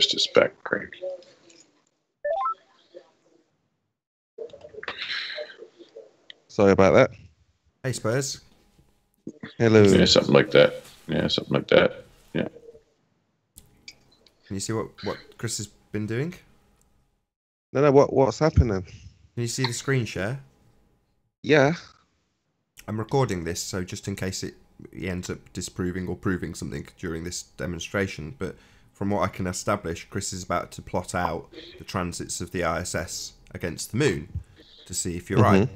just a spec, right? Sorry about that. Hey, Spurs. Hello. Yeah, something like that. Yeah, something like that. Yeah. Can you see what Chris has been doing? No, what's happening? Can you see the screen share? Yeah. I'm recording this, so just in case he ends up disproving or proving something during this demonstration, but from what I can establish, Chris is about to plot out the transits of the ISS against the moon to see if you're right.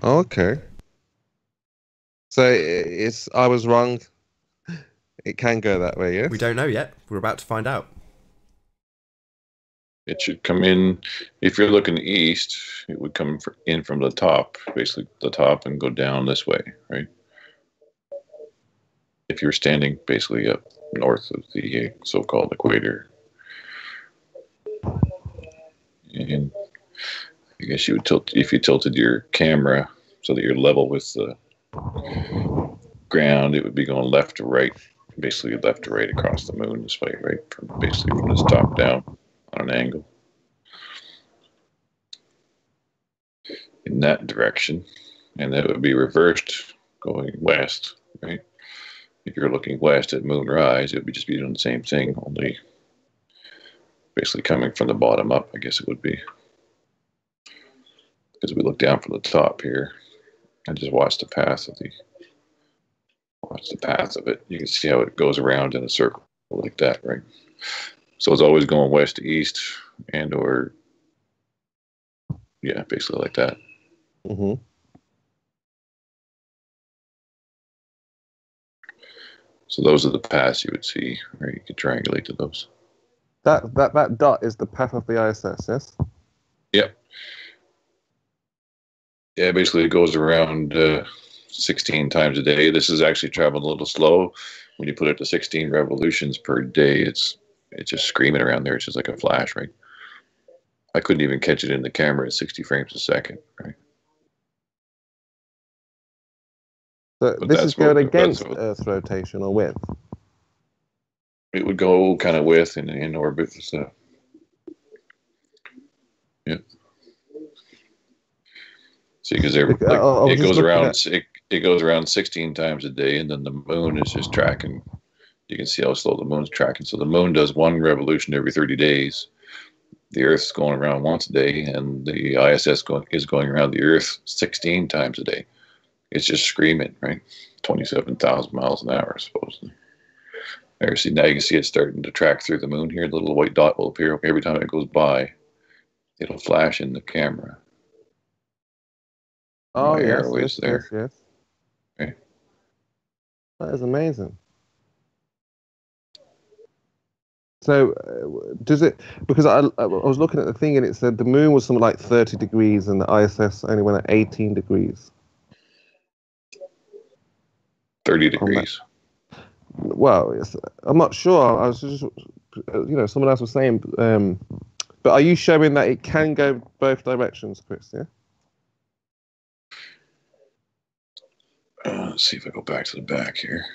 Okay. So I was wrong. It can go that way, yeah? We don't know yet. We're about to find out. It should come in, if you're looking east, it would come in from the top, basically the top, and go down this way, right? If you're standing basically up north of the so-called equator. And I guess you would tilt, if you tilted your camera so that you're level with the ground, it would be going left to right, basically left to right across the moon this way, right? Basically from this top down on an angle. In that direction, and that would be reversed going west, right? If you're looking west at moonrise, it would just be doing the same thing, only basically coming from the bottom up, I guess it would be. Because we look down from the top here and just watch the path of it. You can see how it goes around in a circle like that, right? So it's always going west to east, and or yeah, basically like that. Mm-hmm. So those are the paths you would see, or you could triangulate to those. That dot is the path of the ISS, yes? Yep. Yeah, basically it goes around 16 times a day. This is actually traveling a little slow. When you put it to 16 revolutions per day, it's just screaming around there. It's just like a flash, right? I couldn't even catch it in the camera at 60 frames a second, right? So But this is going against Earth's rotation or with? It would go kind of with in orbit and stuff. Yeah. See, because it goes around 16 times a day, and then the moon is just tracking. You can see how slow the moon's tracking. So the moon does one revolution every 30 days. The Earth's going around once a day, and the ISS is going around the Earth 16 times a day. It's just screaming, right? 27,000 miles an hour, supposedly. There, see, now you can see it starting to track through the moon here. The little white dot will appear every time it goes by. It'll flash in the camera. Oh, yes, there. yes. Okay. That is amazing. So, does it, because I was looking at the thing and it said the moon was something like 30 degrees and the ISS only went at 18 degrees. 30 degrees. Well, I'm not sure. I was just, someone else was saying, but are you showing that it can go both directions, Chris? Yeah. Let's see if I go back to the back here.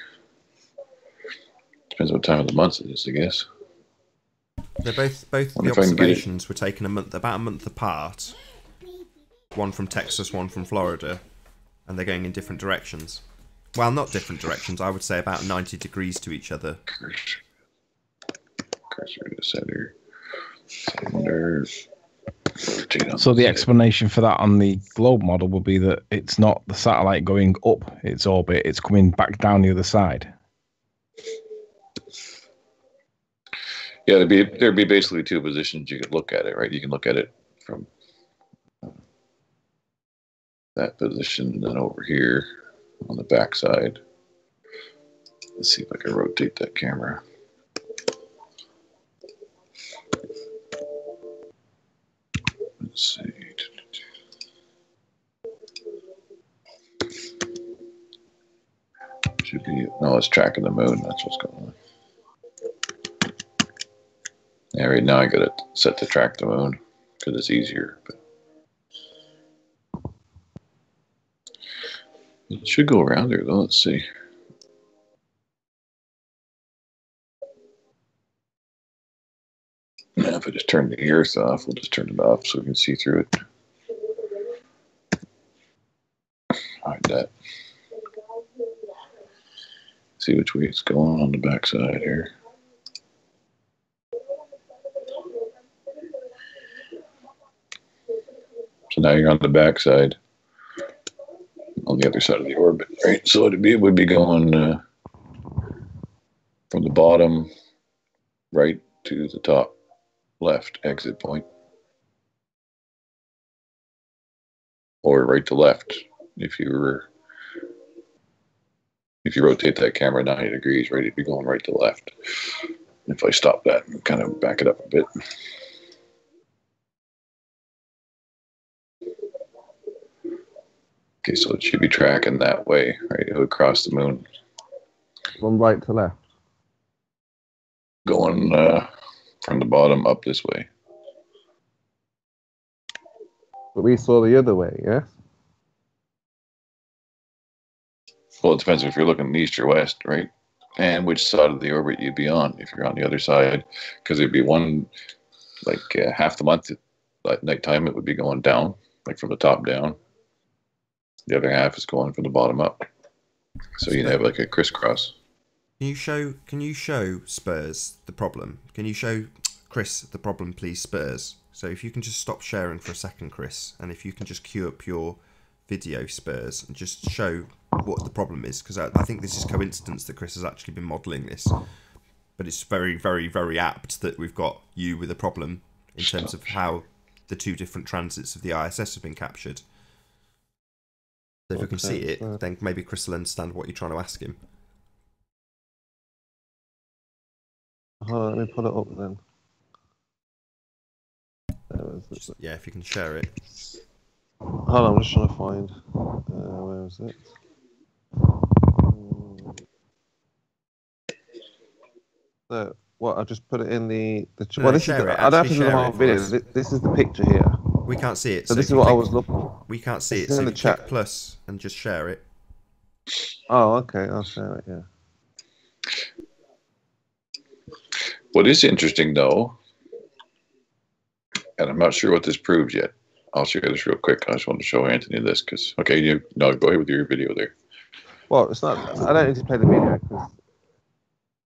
Depends what time of the month it is, I guess. They're both the observations were taken about a month apart. One from Texas, one from Florida, and they're going in different directions. Well, not different directions. I would say about 90 degrees to each other. Cursor to center. Center. So the explanation for that on the globe model would be that it's not the satellite going up its orbit; it's coming back down the other side. Yeah, there'd be basically two positions you could look at it, right? You can look at it from that position and then over here on the back side. Let's see if I can rotate that camera. Let's see. Should be, no, it's tracking the moon. That's what's going on. Yeah, right now I got it set to track the moon because it's easier. But it should go around there though. Let's see. Now, if I just turn the earth off, we'll just turn it off so we can see through it. Hide that. See which way it's going on the backside here. So now you're on the backside, on the other side of the orbit, right? So it would be going from the bottom right to the top left exit point, or right to left if you rotate that camera 90 degrees, right, it'd be going right to left. If I stop that and kind of back it up a bit. Okay, so it should be tracking that way, right, across the moon. From right to left? Going from the bottom up this way. But we saw the other way, yes? Well, it depends if you're looking east or west, right? And which side of the orbit you'd be on if you're on the other side. Because it'd be one, like half the month at nighttime, it would be going down, like from the top down. The other half is going from the bottom up. So you'd have like a crisscross. Can you show Spurs the problem? Can you show Chris the problem, please, Spurs? So if you can just stop sharing for a second, Chris, and if you can just queue up your video, Spurs, and just show what the problem is, because I think this is coincidence that Chris has actually been modelling this, but it's very, very, very apt that we've got you with a problem in terms of how the two different transits of the ISS have been captured. So if we can see it, then maybe Chris will understand what you're trying to ask him. Hold on, let me pull it up then. Yeah, if you can share it. Hold on, I'm just trying to find. Where is it? So, what? I just put it in the. No, well, this is. I don't have to do the whole video. This is the picture here. We can't see it. So this is what I was looking for. We can't see it. So you click plus and just share it. Oh, okay. I'll share it. Yeah. What is interesting, though, and I'm not sure what this proves yet. I'll show you this real quick. I just want to show Anthony this because, okay, no, go ahead with your video there. Well, it's not. I don't need to play the video because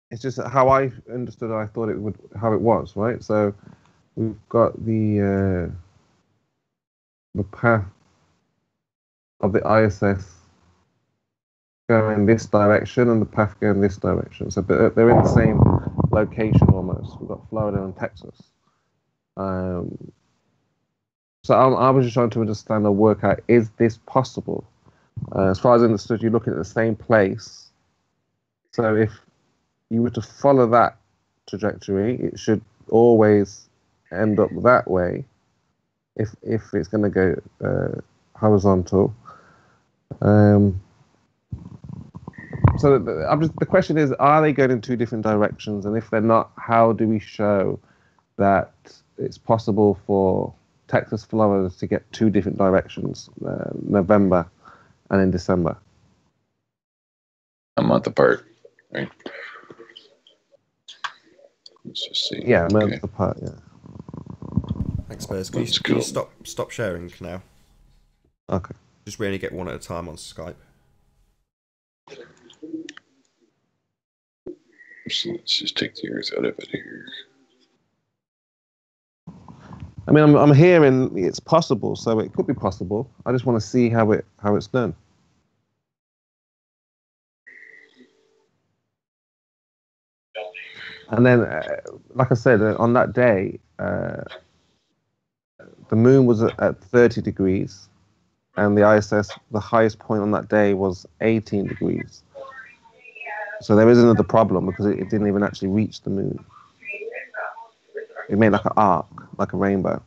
it's just how I understood. I thought it would how it was, right? So we've got the path of the ISS going this direction and the path going this direction. So they're in the same location almost. We've got Florida and Texas. So I was just trying to understand or work out, is this possible? As far as I understood, you're looking at the same place. So if you were to follow that trajectory, it should always end up that way. If it's going to go horizontal. So the question is, are they going in two different directions? And if they're not, how do we show that it's possible for Texas, Florida to get two different directions, November and in December? A month apart, right? Let's just see. Yeah, a month apart, yeah. Thanks, Spurs. Can you stop sharing now? Okay. Just we only get one at a time on Skype. So let's just take the earth out of it here. I mean, I'm hearing it's possible, so it could be possible. I just want to see how it's done. And then, like I said, on that day, the moon was at 30 degrees, and the ISS, the highest point on that day was 18 degrees. So there is another problem because it didn't even actually reach the moon. It made like an arc, like a rainbow.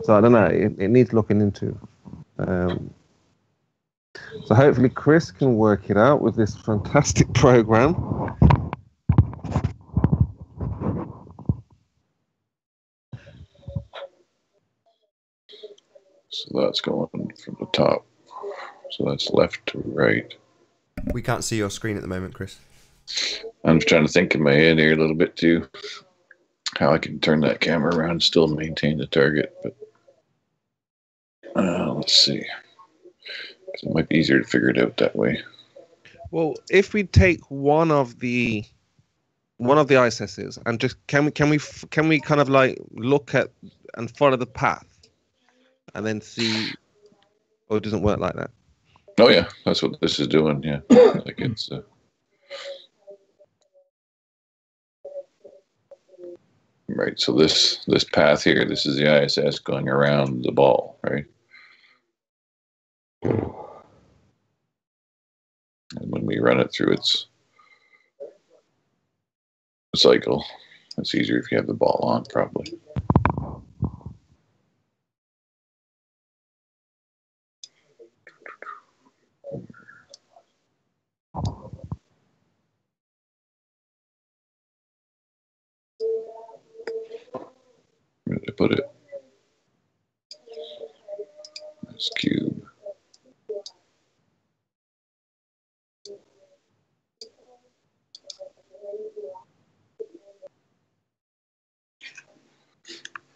So I don't know. It needs looking into. So hopefully Chris can work it out with this fantastic program. So that's going from the top. So that's left to right. We can't see your screen at the moment, Chris. I'm just trying to think in my head here a little bit too, how I can turn that camera around and still maintain the target. But let's see. It might be easier to figure it out that way. Well, if we take one of the ISSs and just can we kind of like look at and follow the path and then see, or it doesn't work like that? Oh yeah, that's what this is doing. Yeah, like it's. Right, so this path here, this is the ISS going around the ball, right? And when we run it through its cycle, it's easier if you have the ball on, probably. Where did I put it? This cube.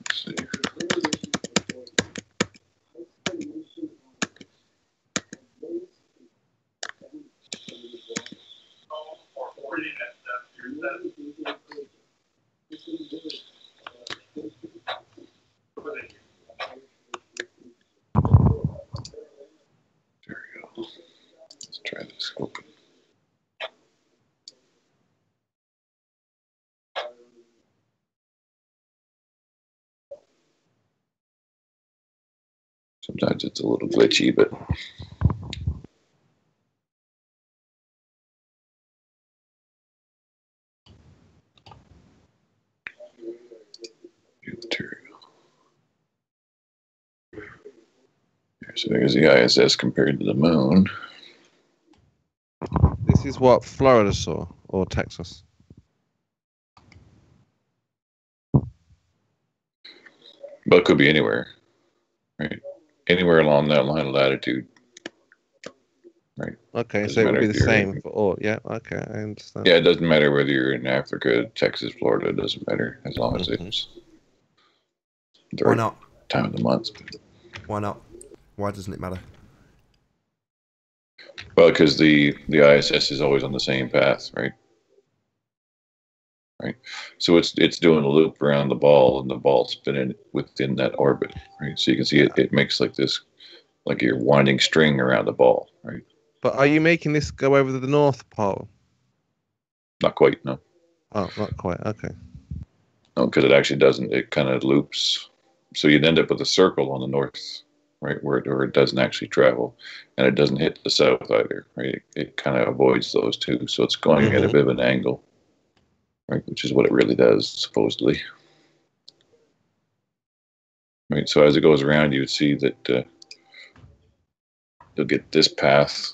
Let's see. There we go. Let's try this open. Sometimes it's a little glitchy, but material. So there's the ISS compared to the moon. This is what Florida saw, or Texas. But it could be anywhere, right? Anywhere along that line of latitude, right? Okay, Doesn't so it would matter be if the you're same for all. Yeah, okay, I understand. Yeah, it doesn't matter whether you're in Africa, Texas, Florida. It doesn't matter as long as it's the Why right not? time of the month. Why not? Why doesn't it matter? Well, because the ISS is always on the same path, right? Right. So it's doing a loop around the ball, and the ball's spinning within that orbit, right? So you can see it makes like this, like you're winding string around the ball, right? But are you making this go over the North Pole? Not quite, no. Oh, not quite. Okay. No, because it actually doesn't. It kind of loops. So you'd end up with a circle on the north, right, where it doesn't actually travel, and it doesn't hit the south either, right? It kind of avoids those two, so it's going at a bit of an angle, right, which is what it really does, supposedly. Right, so as it goes around, you would see that you'll get this path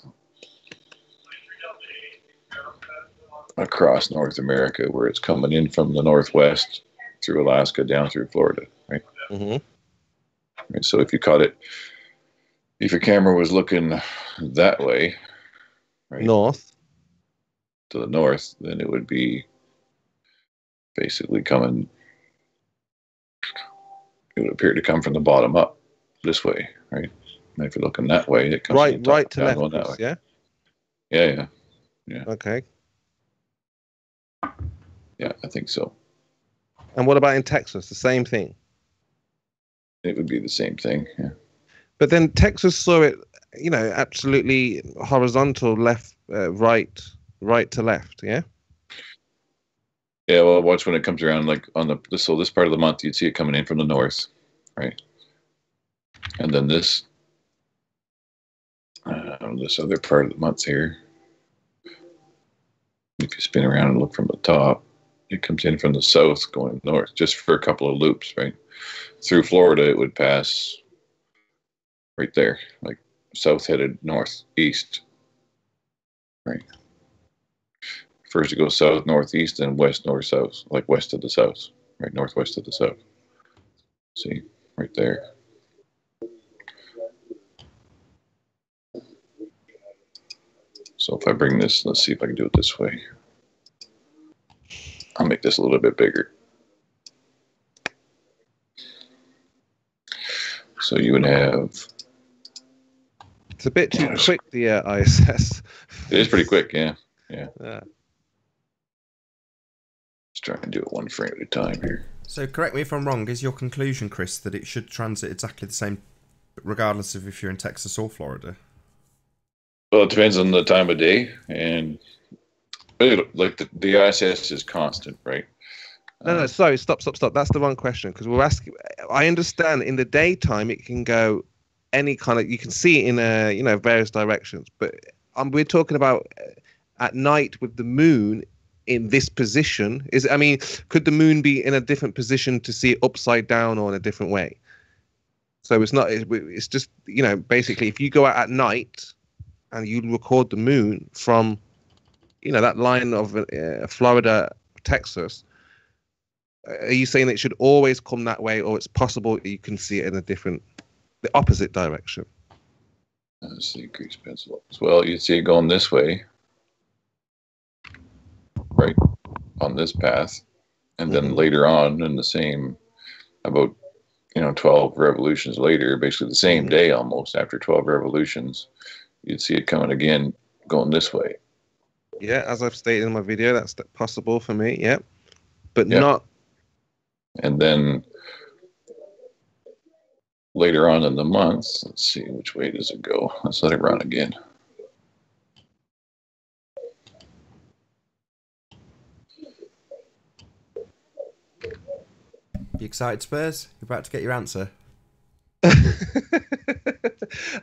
across North America, where it's coming in from the northwest through Alaska down through Florida, right? Right, so if you caught it, if your camera was looking that way, right, North to the north, then it would be basically coming. It would appear to come from the bottom up this way, right? And if you're looking that way, it comes right, from the top right to down left. that way. Yeah. Yeah. Okay. Yeah, I think so. And what about in Texas? The same thing. It would be the same thing. Yeah. But then Texas saw it, absolutely horizontal, left, right to left. Yeah. Yeah. Well, watch when it comes around, like on this part of the month, you'd see it coming in from the north, right? And then this other part of the month here, if you spin around and look from the top, it comes in from the south going north, just for a couple of loops, right? Through Florida, it would pass right there, like south headed northeast, right? First it goes south northeast, then west north south, like west of the south, right? Northwest of the south. See, right there. So if I bring this, let's see if I can do it this way. I'll make this a little bit bigger. So you would have... It's a bit too quick, the ISS. It is pretty quick, yeah. Let's try and do it one frame at a time here. So correct me if I'm wrong, is your conclusion, Chris, that it should transit exactly the same regardless of if you're in Texas or Florida? Well, it depends on the time of day, and like the ISS is constant, right? No, sorry, stop. That's the wrong question, because we're asking. I understand in the daytime it can go any kind of, you can see it in various directions, but we're talking about at night with the moon in this position. Could the moon be in a different position to see it upside down or in a different way? So it's not. It's just basically if you go out at night and you record the moon from that line of Florida, Texas. Are you saying it should always come that way, or it's possible you can see it in the opposite direction? Let's see, increase pencil. Well, you see it going this way, right, on this path, and then later on in the same, about 12 revolutions later, basically the same day almost after 12 revolutions, you'd see it coming again, going this way. Yeah, as I've stated in my video, that's possible for me. Yeah, but not. And then later on in the month, let's see, which way does it go? Let's let it run again. You excited, Spurs? You're about to get your answer.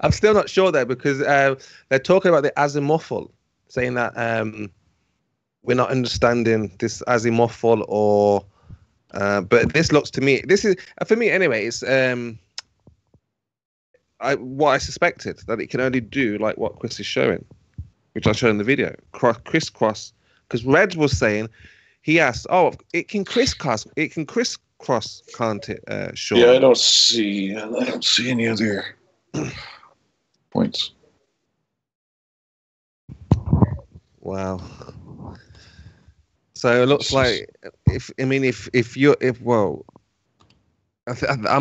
I'm still not sure there, because they're talking about the azimuthal, saying that we're not understanding this azimuthal, or but this looks to me, this is for me anyway, it's what I suspected, that it can only do like what Chris is showing, which I showed in the video, crisscross, because Reg was saying, he asked, it can crisscross, can't it, Sean? Yeah, I don't see any other points. Wow. So it looks like I'm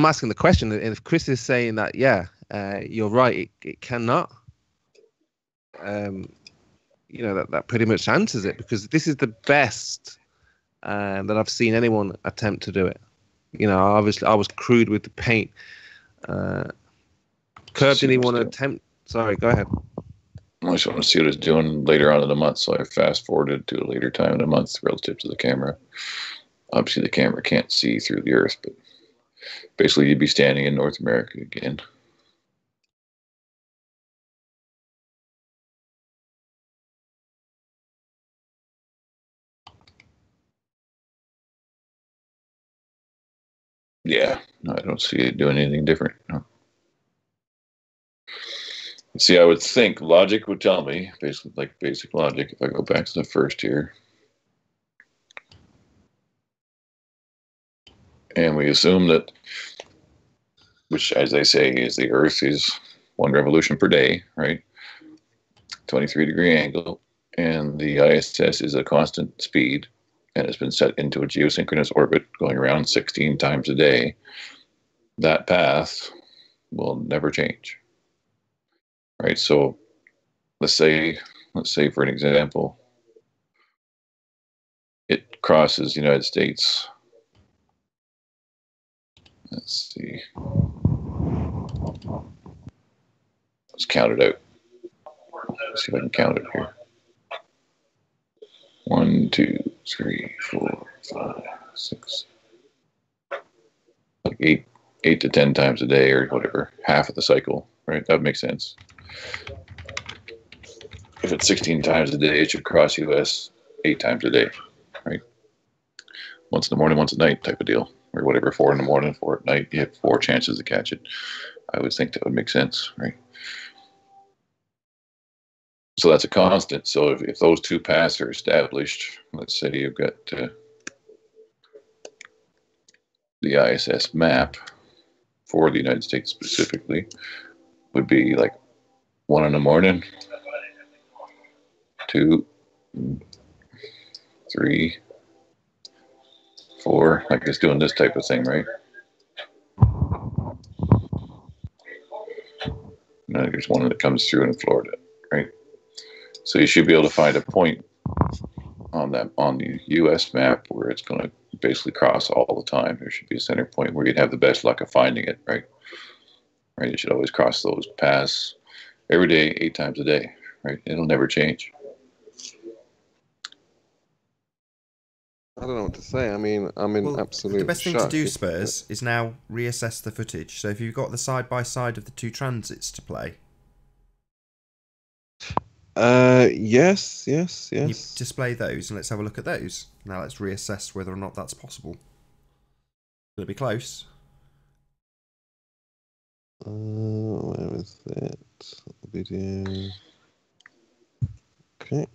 asking the question, and if Chris is saying that, you're right, it cannot. That pretty much answers it, because this is the best that I've seen anyone attempt to do it. Obviously I was crude with the paint. Curb didn't even want to attempt. Sorry, go ahead. I just want to see what it's doing later on in the month, so I fast forwarded to a later time in the month relative to the camera. Obviously, the camera can't see through the Earth, but basically, you'd be standing in North America again. Yeah, no, I don't see it doing anything different. No. See, I would think logic would tell me, basically like basic logic, if I go back to the first here, and we assume that, which as they say is the Earth is 1 revolution per day, right? 23-degree angle, and the ISS is a constant speed, and it's been set into a geosynchronous orbit going around 16 times a day. That path will never change. Right, so let's say for an example, it crosses the United States. Let's see. Let's count it out. Let's see if I can count it here. 1, 2, 3, 4, 5, 6, like 8 to 10 times a day, or whatever, half of the cycle. Right, that would make sense. If it's 16 times a day, it should cross US 8 times a day, right? Once in the morning, once at night type of deal, or whatever, 4 in the morning, 4 at night. You have 4 chances to catch it. I would think that would make sense, right? So that's a constant. So if those two paths are established, let's say you've got the ISS map for the United States specifically, would be like 1 in the morning, 2, 3, 4, like it's doing this type of thing, right? Now there's one that comes through in Florida, right? So you should be able to find a point on the U.S. map where it's going to basically cross all the time. There should be a center point where you'd have the best luck of finding it, right? Right, you should always cross those paths every day, 8 times a day, right? It'll never change. I don't know what to say. I mean, I'm in absolute The best thing to shock. do, Spurs, is now reassess the footage. So if you've got the side-by-side of the 2 transits to play... Yes. You display those, and let's have a look at those. Now let's reassess whether or not that's possible. It'll be close. Where is it? Video. Okay.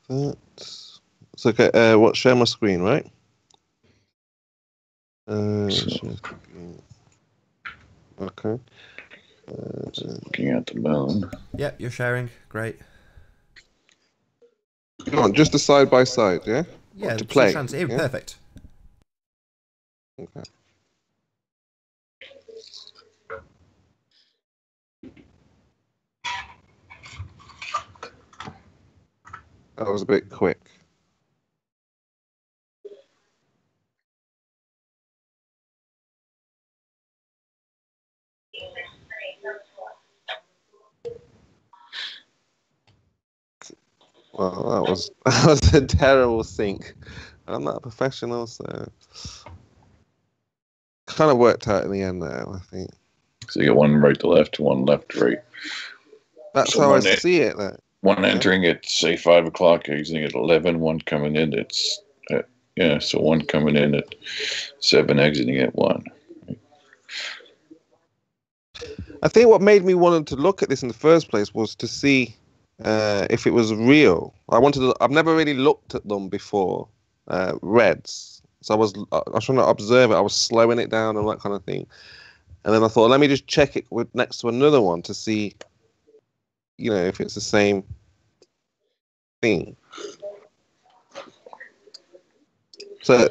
That. So okay. What? Share my screen, right? Okay. Looking at the moon. Yep, you're sharing. Great. Come on, just the side by side, yeah? Yeah, to play. Yeah? Perfect. Okay. That was a bit quick. Well, that was a terrible sync. I'm not a professional, so kind of worked out in the end there, I think. So you get one right to left, one left to right. That's so how I see it. One entering at, say, 5 o'clock, exiting at 11, one coming in at, so one coming in at 7, exiting at 1. I think what made me want to look at this in the first place was to see if it was real. I've never really looked at them before, reds. So I was trying to observe it. I was slowing it down and that kind of thing. And then I thought, let me just check it next to another one to see, if it's the same thing. So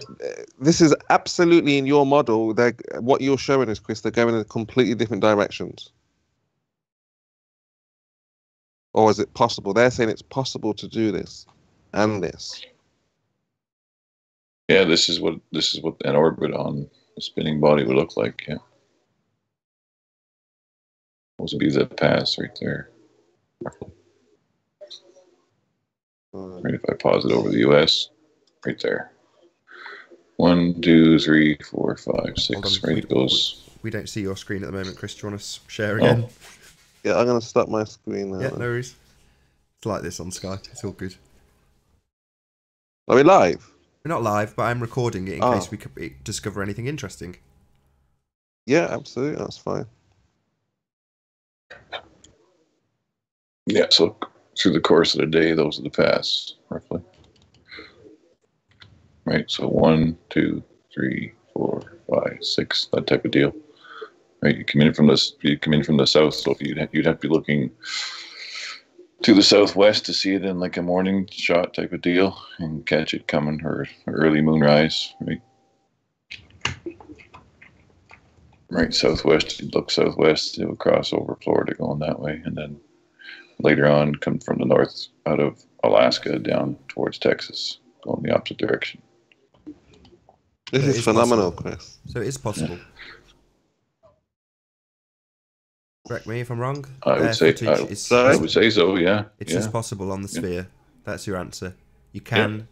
this is absolutely in your model. What you're showing us, Chris, they're going in completely different directions. Or is it possible? They're saying it's possible to do this and this. Yeah, this is what an orbit on a spinning body would look like. Yeah, those would be the paths right there. Right, if I pause it over the US, right there. 1, 2, 3, 4, 5, 6. Right, it goes. We don't see your screen at the moment, Chris. Do you want to share again? Oh. Yeah, I'm going to stop my screen now. Yeah, no worries. It's like this on Skype. It's all good. Are we live? We're not live, but I'm recording it in case we could discover anything interesting. Yeah, absolutely. That's fine. Yeah, so through the course of the day, those are the paths, roughly. Right, so 1, 2, 3, 4, 5, 6, that type of deal. Right, you come in from the south, so if you'd have to be looking to the southwest to see it in like a morning shot type of deal and catch it coming, or early moonrise, right? Right, southwest, you'd look southwest, it would cross over Florida going that way, and then later on come from the north out of Alaska down towards Texas, going the opposite direction. This is phenomenal, possible. Chris. So it is possible. Yeah. Correct me if I'm wrong. I would say so. Yeah, it is possible on the sphere. That's your answer. You can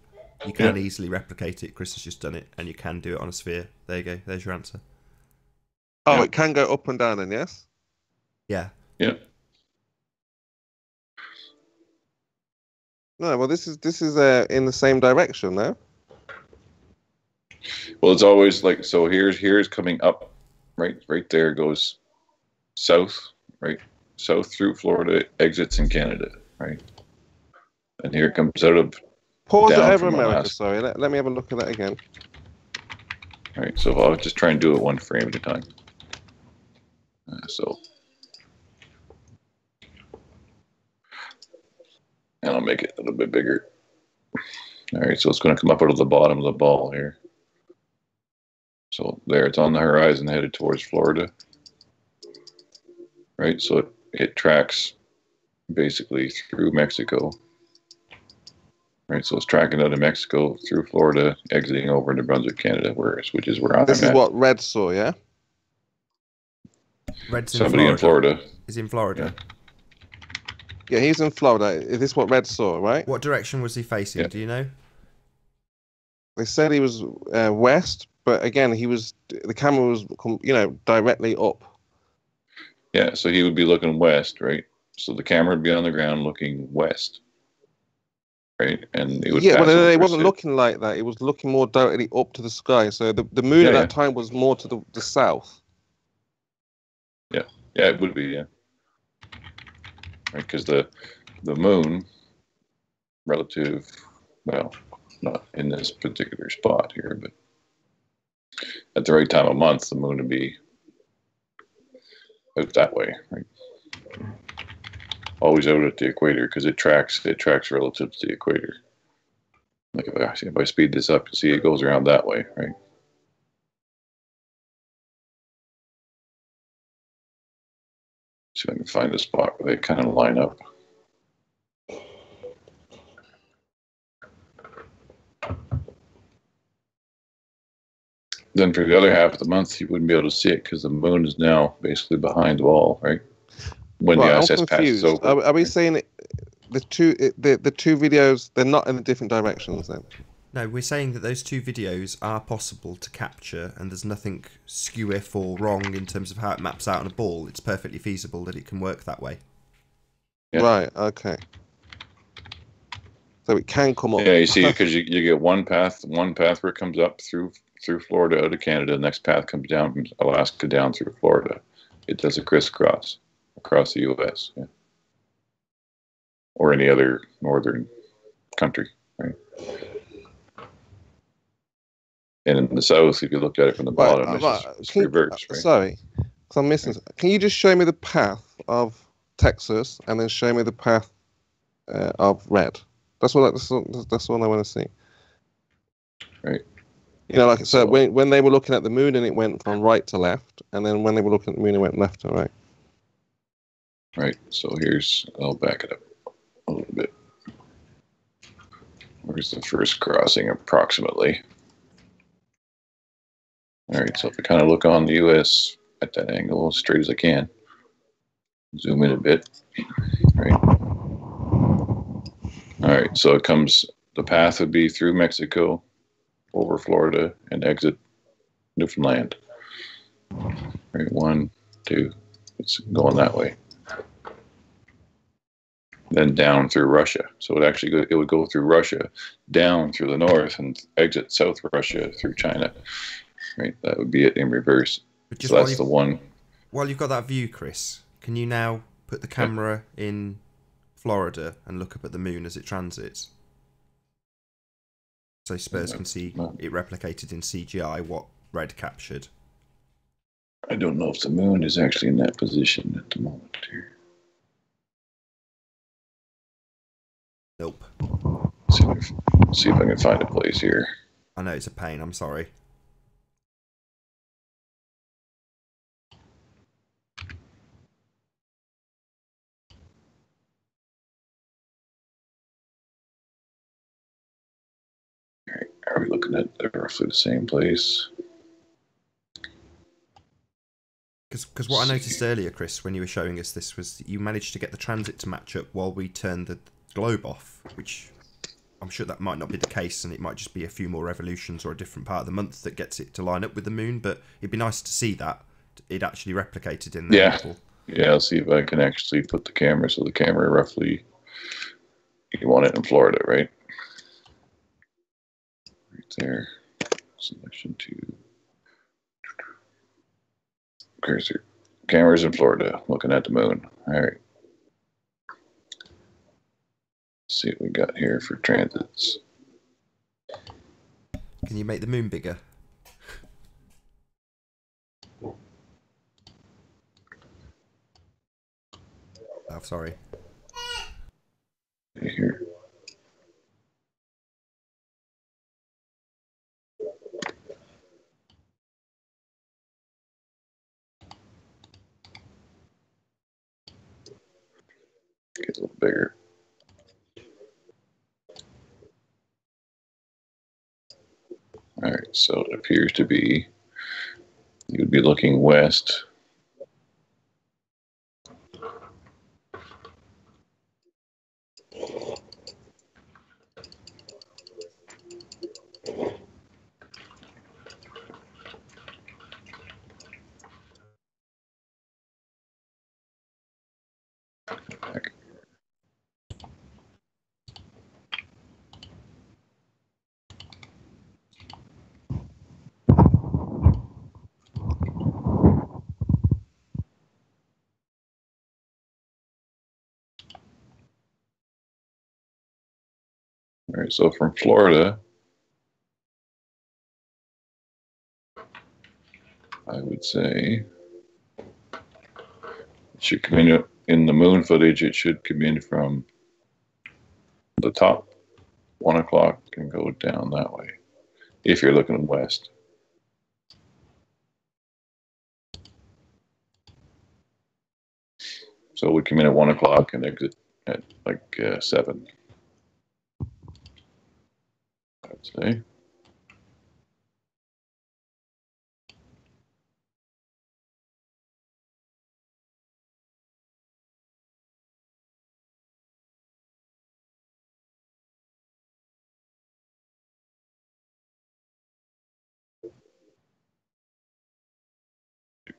easily replicate it. Chris has just done it, and you can do it on a sphere. There you go. There's your answer. Oh, it can go up and down, then, yes. Yeah. Yeah. No, well, this is in the same direction, no? Well, it's always like, so here's coming up, right there goes south, right? South through Florida, exits in Canada, right? And here it comes out of pause it over America, Alaska. Sorry. Let me have a look at that again. All right, so I'll just try and do it one frame at a time. So And I'll make it a little bit bigger. All right, so it's going to come up out of the bottom of the ball here. So there, it's on the horizon headed towards Florida. Right, so it tracks basically through Mexico. Right, so it's tracking out of Mexico through Florida, exiting over into Brunswick, Canada, which is where I'm at. This is what Red saw, yeah? Red's in Somebody in Florida. Is in Florida. Yeah, he's in Florida. Is this what Red saw, right? What direction was he facing? Yeah. Do you know? They said he was west, but again, the camera was, directly up. Yeah, so he would be looking west, right? So the camera would be on the ground looking west. Right, and it would but it wasn't looking like that. It was looking more directly up to the sky. So the moon at that time was more to the south. Yeah, it would be, yeah. Right, because the moon, relative, well, not in this particular spot here, but at the right time of month, the moon would be out that way, right? Always out at the equator because it tracks relative to the equator. Like if I speed this up, you'll see it goes around that way, right? See if I can find a spot where they kind of line up. Then for the other half of the month, you wouldn't be able to see it because the moon is now basically behind the ball, right? When the ISS passes over. Are we saying the two videos, they're not in the different directions then? No, we're saying that those two videos are possible to capture and there's nothing skew-if or wrong in terms of how it maps out on a ball. It's perfectly feasible that it can work that way. Yeah. Right, okay. So it can come up. Yeah, you see, because you get one path where it comes up through Florida out of Canada. The next path comes down from Alaska down through Florida. It does a crisscross across the U.S. Yeah. Or any other northern country, right? And in the south, if you look at it from the bottom, it's reverse, right? Sorry, because I'm missing. Can you just show me the path of Texas and then show me the path of Red? That's all I want to see. Right. So when they were looking at the moon and it went from right to left, and then when they were looking at the moon, it went left to right. Right. So I'll back it up a little bit. Where's the first crossing approximately? All right. So if I kind of look on the U.S. at that angle as straight as I can, zoom in a bit. Right. All right. So the path would be through Mexico, over Florida, and exit Newfoundland. Right. 1, 2. It's going that way. Then down through Russia. So it would go through Russia, down through the north, and exit South Russia through China. Right, that would be it in reverse. So that's the one. While you've got that view, Chris, can you now put the camera in Florida and look up at the moon as it transits? So Spurs can see it replicated in CGI what Red captured. I don't know if the moon is actually in that position at the moment here. Nope. See if I can find a place here. I know it's a pain, I'm sorry. Alright, are we looking at roughly the same place? Because what I noticed earlier, Chris, when you were showing us this, was you managed to get the transit to match up while we turned the globe off, which I'm sure that might not be the case, and it might just be a few more revolutions or a different part of the month that gets it to line up with the moon, but it'd be nice to see that it actually replicated in there. Yeah, I'll see if I can actually put the camera, so the camera roughly, you want it in Florida, right? Right there. Selection 2. Cursor. Camera's in Florida, looking at the moon. All right. Let's see what we got here for transits. Can you make the moon bigger? Oh, sorry. Here. Get a little bigger. All right, so it appears to be you'd be looking west. Back. All right, so from Florida, I would say it should come in the moon footage. It should come in from the top 1 o'clock and go down that way if you're looking west. So we come in at 1 o'clock and exit at like 7. I'd say.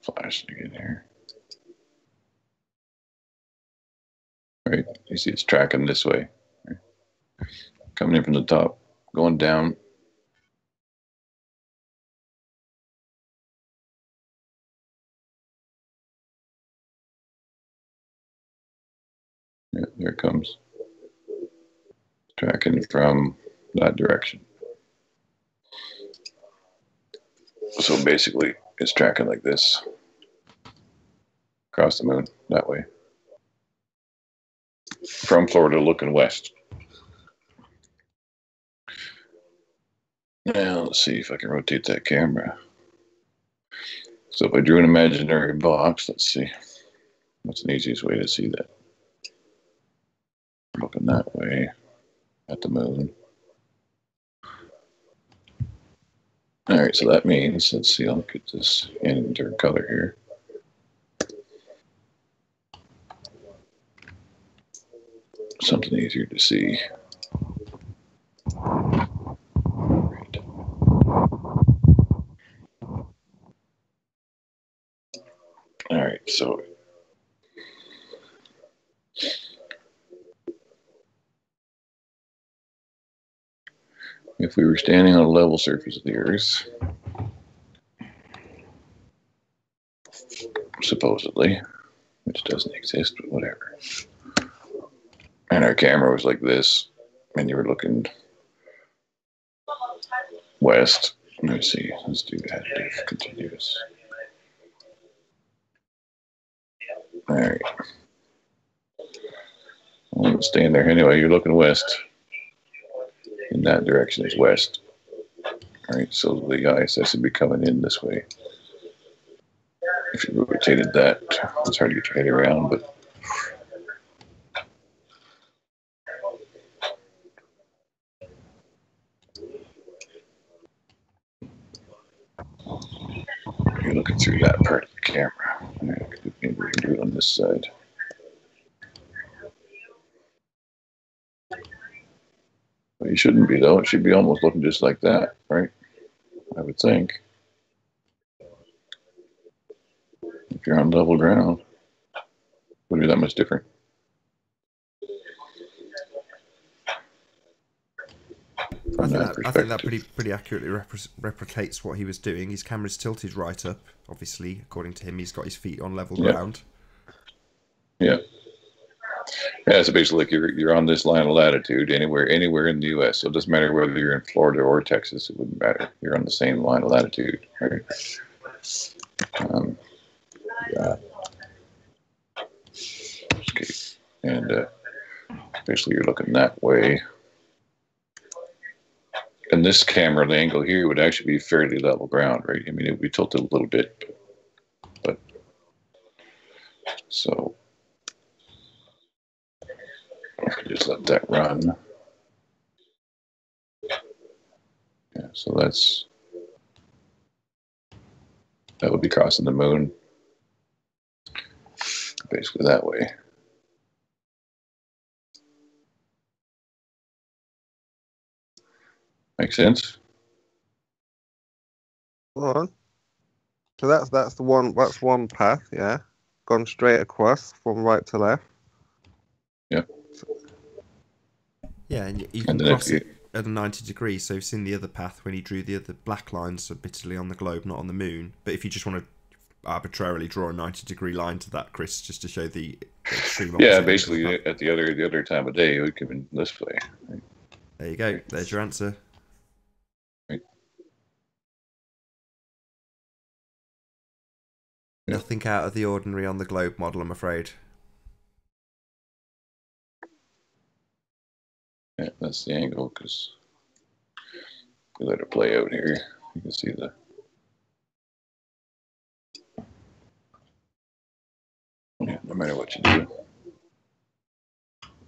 Flashing again here. Right, you see it's tracking this way. Right. Coming in from the top, going down. Yeah, there it comes. Tracking from that direction. So basically, it's tracking like this. Across the moon, that way. From Florida looking west. Now, let's see if I can rotate that camera. So if I drew an imaginary box, let's see. What's the easiest way to see that? Looking that way at the moon. All right, so that means, let's see, I'll get this in different color here. Something easier to see. Right. All right, so if we were standing on a level surface of the Earth, supposedly, which doesn't exist, but whatever, and our camera was like this, and you were looking west. Let's see, let's do additive continuous. All right. Well, staying there anyway, you're looking west. In that direction is west. All right, so the ISS would be coming in this way. If you rotated that, it's hard to get your head around, but you're looking through that part of the camera. Maybe we can do it on this side. But you shouldn't be, though. It should be almost looking just like that, right? I would think. If you're on level ground, it wouldn't be that much different. I think that pretty accurately replicates what he was doing. His camera's tilted right up. Obviously, according to him, he's got his feet on level ground. Yeah. Yeah, so basically, like you're on this line of latitude anywhere in the U.S. So it doesn't matter whether you're in Florida or Texas. It wouldn't matter. You're on the same line of latitude, right? Yeah. Okay. And basically you're looking that way. And this camera, the angle here would actually be fairly level ground, right? I mean, it would be tilted a little bit, but so I could just let that run. Yeah, so that would be crossing the moon basically that way. Make sense? Hold on. So that's one path, yeah. Gone straight across from right to left. Yeah. Yeah, and you can cross it at a 90 degrees. So you've seen the other path when he drew the other black lines, admittedly on the globe, not on the moon. But if you just want to arbitrarily draw a 90-degree line to that, Chris, just to show the extreme opposite. Yeah, basically at the other time of day, it would come in this way. Right? There you go. There's your answer. Right. Nothing out of the ordinary on the globe model, I'm afraid. Yeah, that's the angle, because we let it play out here. You can see no matter what you do.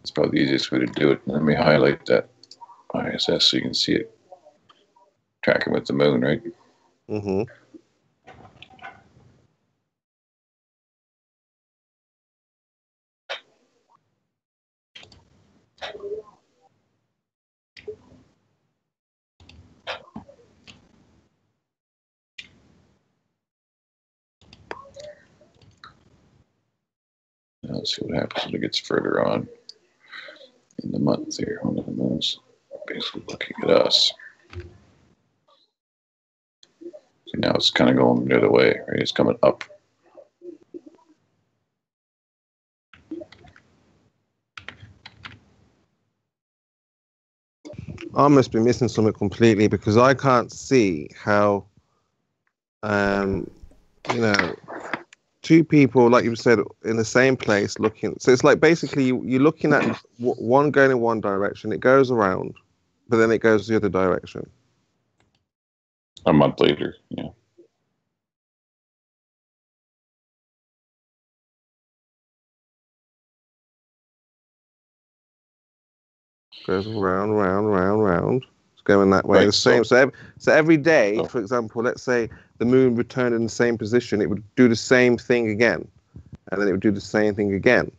It's probably the easiest way to do it. Let me highlight that ISS so you can see it tracking with the moon, right? Mm-hmm. Now let's see what happens when it gets further on in the month here. One of the moons basically looking at us. See, now it's kind of going the other way, right? It's coming up. I must be missing something completely because I can't see how, two people, like you said, in the same place looking. So it's like basically you're looking at one going in one direction, it goes around, but then it goes the other direction. A month later, yeah. Goes round. It's going that way. Right, the same. So every day, for example, let's say the moon returned in the same position, it would do the same thing again, and then it would do the same thing again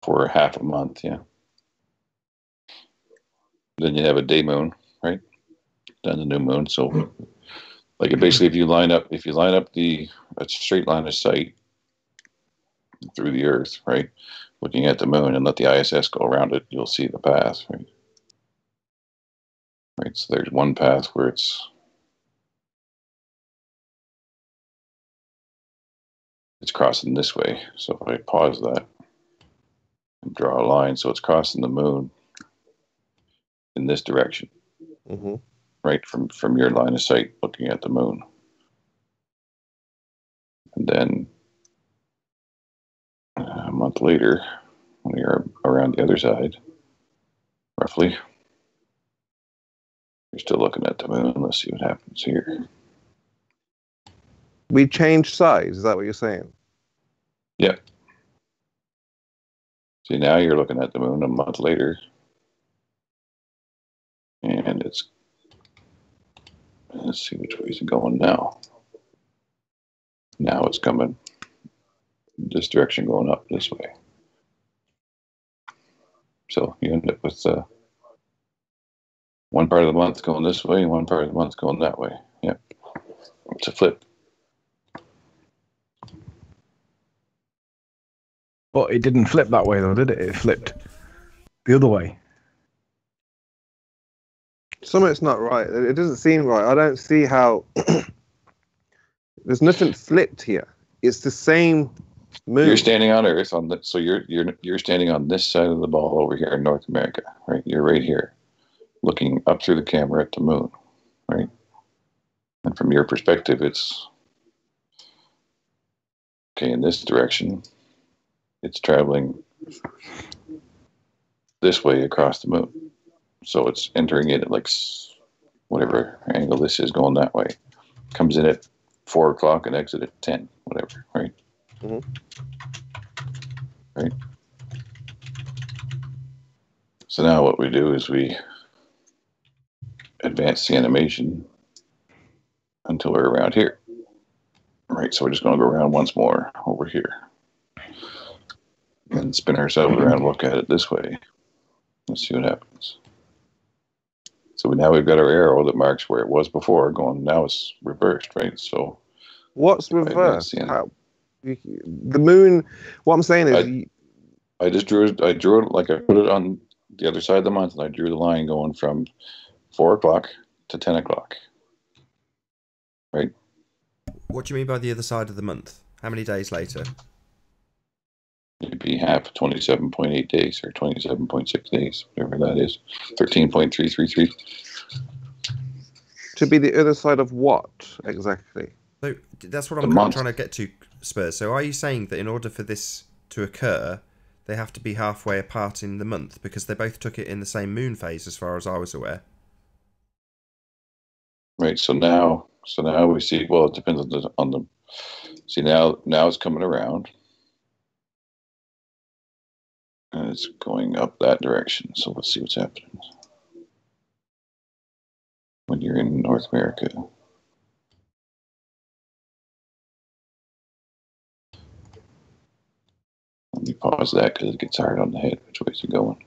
For half a month, yeah. Then you have a day moon, right? Then the new moon. So, like, basically, if you line up a straight line of sight through the Earth, right, looking at the moon, and let the ISS go around it, you'll see the path, right? Right. So there's one path where it's crossing this way. So if I pause that and draw a line, so it's crossing the moon in this direction, mm-hmm. right, from your line of sight looking at the moon. And then a month later, when you're around the other side, roughly, you're still looking at the moon. Let's see what happens here. We changed size. Is that what you're saying? Yeah. See, now you're looking at the moon a month later, and let's see which way is it going now. Now it's coming this direction, going up this way. So you end up with one part of the month going this way, and one part of the month going that way. Yeah, it's a flip. But it didn't flip that way, though, did it? It flipped the other way. Something's not right. It doesn't seem right. I don't see how. There's nothing flipped here. It's the same moon. You're standing on Earth so you're standing on this side of the ball over here in North America, right? You're right here, looking up through the camera at the moon, right? And from your perspective, it's okay in this direction. It's traveling this way across the moon. So it's entering it at like whatever angle this is going that way. Comes in at 4 o'clock and exit at 10, whatever, right? Mm-hmm. Right. So now what we do is we advance the animation until we're around here. Right, so we're just going to go around once more over here. And spin ourselves around and look at it this way. Let's see what happens. So now we've got our arrow that marks where it was before, going, now it's reversed, right? So what's reversed? The moon, what I'm saying is... I drew it, like I put it on the other side of the month, and I drew the line going from 4 o'clock to 10 o'clock. Right? What do you mean by the other side of the month? How many days later? It'd be half 27.8 days or 27.6 days, whatever that is. 13.333. To be the other side of what, exactly? So that's what I'm trying to get to, Spurs. So are you saying that in order for this to occur, they have to be halfway apart in the month? Because they both took it in the same moon phase, as far as I was aware. Right, so now we see, well, it depends on the see, now it's coming around. And it's going up that direction. So let's see what's happening when you're in North America. Let me pause that because it gets hard on the head. Which way is it going?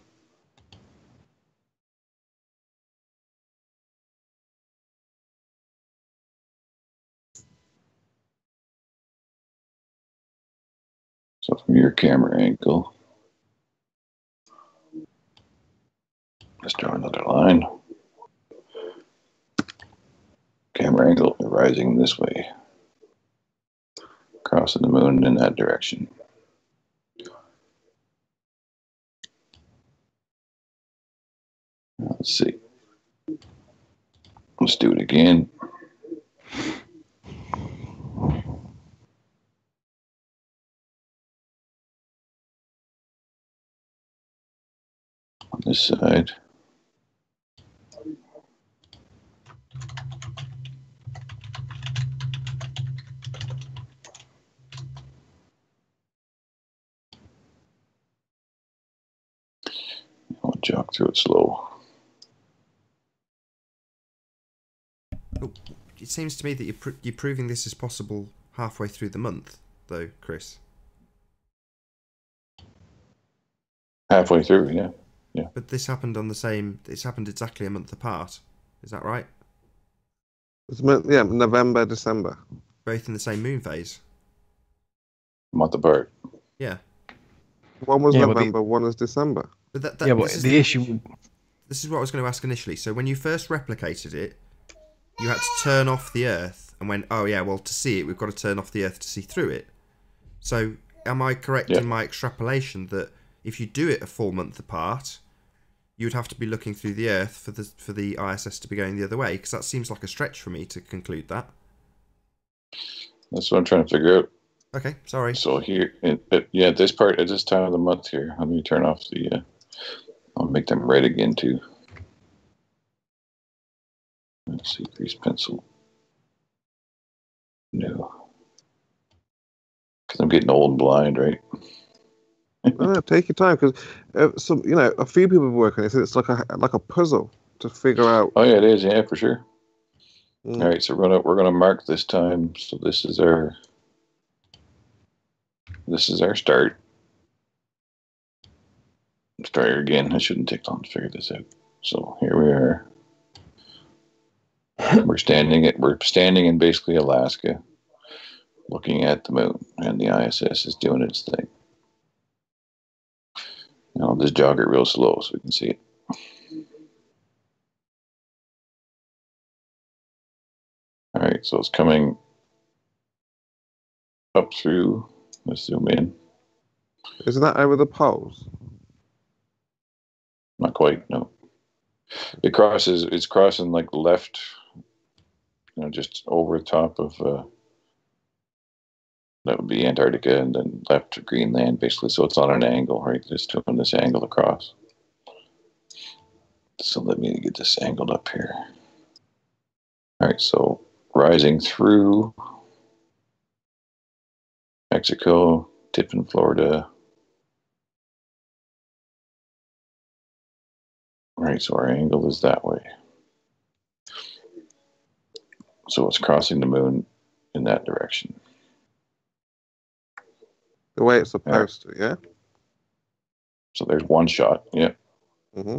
So from your camera angle, let's draw another line. Camera angle rising this way, crossing the moon in that direction. Let's see. Let's do it again. On this side. I'll jog through it slow. It seems to me that you're proving this is possible halfway through the month, though, Chris. Halfway through, yeah. Yeah. But this happened on the same... It's happened exactly a month apart. Is that right? Yeah, November, December. Both in the same moon phase. Month apart. Yeah. One was November, one was December. But the issue... This is what I was going to ask initially. So when you first replicated it, you had to turn off the Earth and went, oh yeah, well, to see it, we've got to turn off the Earth to see through it. So am I correct in my extrapolation that if you do it a full month apart, you would have to be looking through the Earth for the ISS to be going the other way? Because that seems like a stretch for me to conclude that. That's what I'm trying to figure out. Okay, sorry. So here, this part at this time of the month here, let me turn off the... I'll make them red again too. Let's see, grease pencil. No. Because I'm getting old and blind, right? No, take your time, because a few people work on it. It's like a puzzle to figure out. Oh yeah, it is. Yeah, for sure. All right, so we're gonna mark this time. So this is our start. Start again. I shouldn't take long to figure this out. So here we are. We're standing in basically Alaska, looking at the moon, and the ISS is doing its thing. And I'll just jog it real slow so we can see it. All right, so it's coming up through. Let's zoom in. Isn't that over the poles? Not quite, no. It's crossing like left, just over the top of, that would be Antarctica, and then left to Greenland, basically. So it's on an angle, right? Just doing this angle across. So let me get this angled up here. All right, so rising through Mexico, tip in Florida. All right, so our angle is that way. So it's crossing the moon in that direction. The way it's supposed to, yeah? So there's one shot, yeah. Mm-hmm.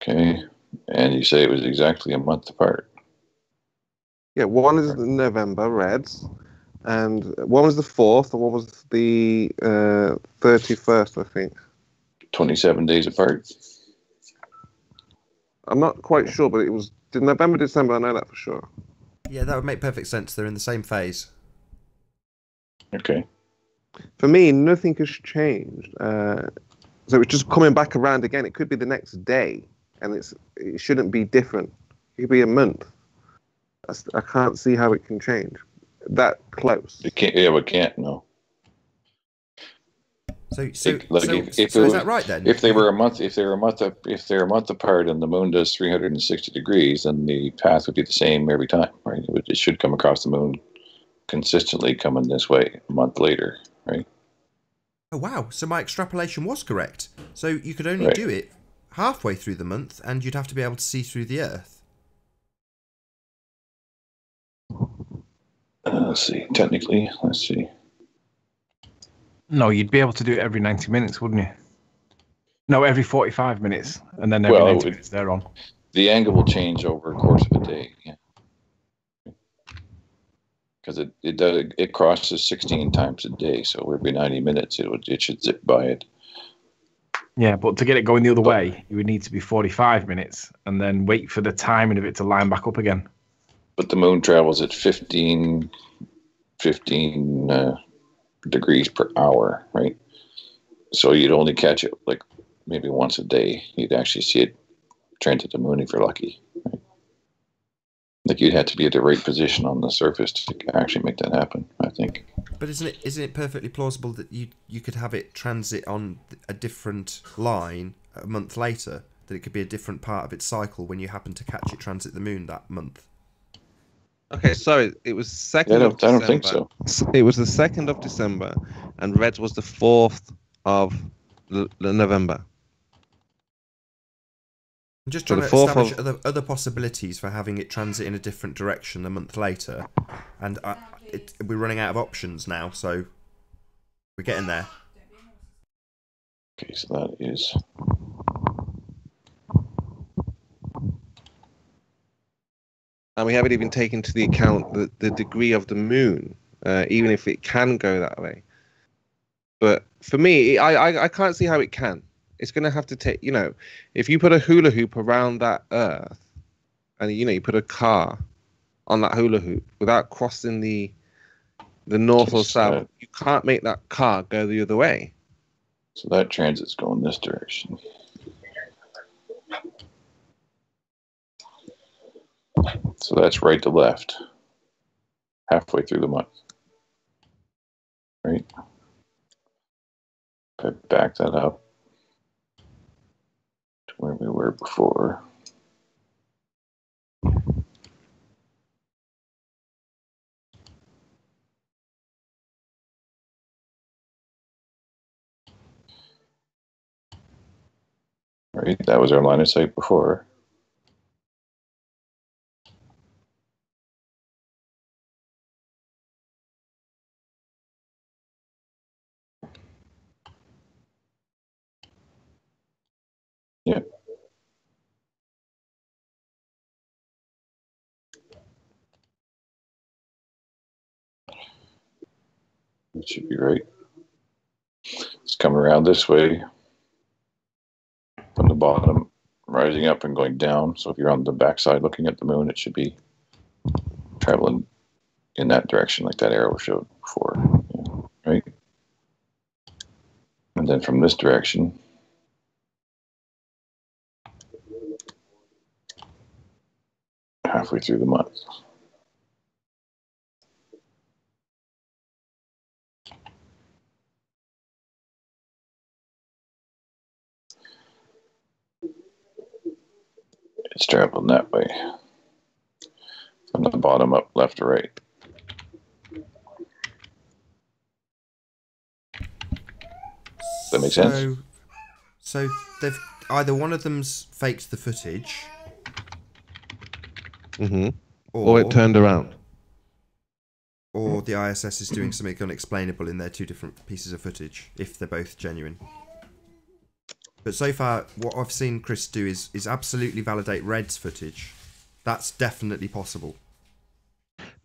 Okay, and you say it was exactly a month apart. Yeah, one is November, reds, and one was the 4th, and one was the 31st, I think. 27 days apart? I'm not quite sure, but it was November, December, I know that for sure. Yeah, that would make perfect sense. They're in the same phase. Okay. For me, nothing has changed. So it's just coming back around again. It could be the next day, and it shouldn't be different. It could be a month. I can't see how it can change that close. It can't. Yeah, we can't. No. So is that right then? If they were a month apart, and the moon does 360 degrees, then the path would be the same every time, right? It should come across the moon consistently, coming this way a month later, right? Oh wow! So my extrapolation was correct. So you could only do it halfway through the month, and you'd have to be able to see through the Earth. Let's see. Technically, let's see. No, you'd be able to do it every 90 minutes, wouldn't you? No, every 45 minutes, and then every 90 minutes they're on. The angle will change over the course of a day, yeah. Because it crosses 16 times a day, so every 90 minutes it should zip by it. Yeah, but to get it going the other way, you would need to be 45 minutes and then wait for the timing of it to line back up again. But the moon travels at 15 degrees per hour, right? So you'd only catch it like maybe once a day. You'd actually see it transit the moon if you're lucky, right? Like you'd have to be at the right position on the surface to actually make that happen, I think. But isn't it perfectly plausible that you could have it transit on a different line a month later? That it could be a different part of its cycle when you happen to catch it transit the moon that month? Okay, sorry, it was 2nd of December. I don't think so. It was the 2nd of December, and reds was the 4th of November. I'm just trying to establish other possibilities for having it transit in a different direction a month later, and we're running out of options now, so we're getting there. Okay, so that is... And we haven't even taken into the account the degree of the moon, even if it can go that way. But for me, I can't see how it can. It's going to have to take, if you put a hula hoop around that Earth, and, you put a car on that hula hoop without crossing the north or south, you can't make that car go the other way. So that transit's going this direction. So that's right to left, halfway through the month, right? If I back that up to where we were before. Right, that was our line of sight before. Yeah. It should be right. It's coming around this way from the bottom, rising up and going down. So if you're on the backside looking at the moon, it should be traveling in that direction like that arrow showed before. Yeah, right? And then from this direction, halfway through the month. It's traveling that way. From the bottom up, left to right. Does that make sense? So they've either one of them's faked the footage, or it turned around, or the ISS is doing something unexplainable in their two different pieces of footage, if they're both genuine. But so far, what I've seen Chris do is absolutely validate Red's footage. That's definitely possible.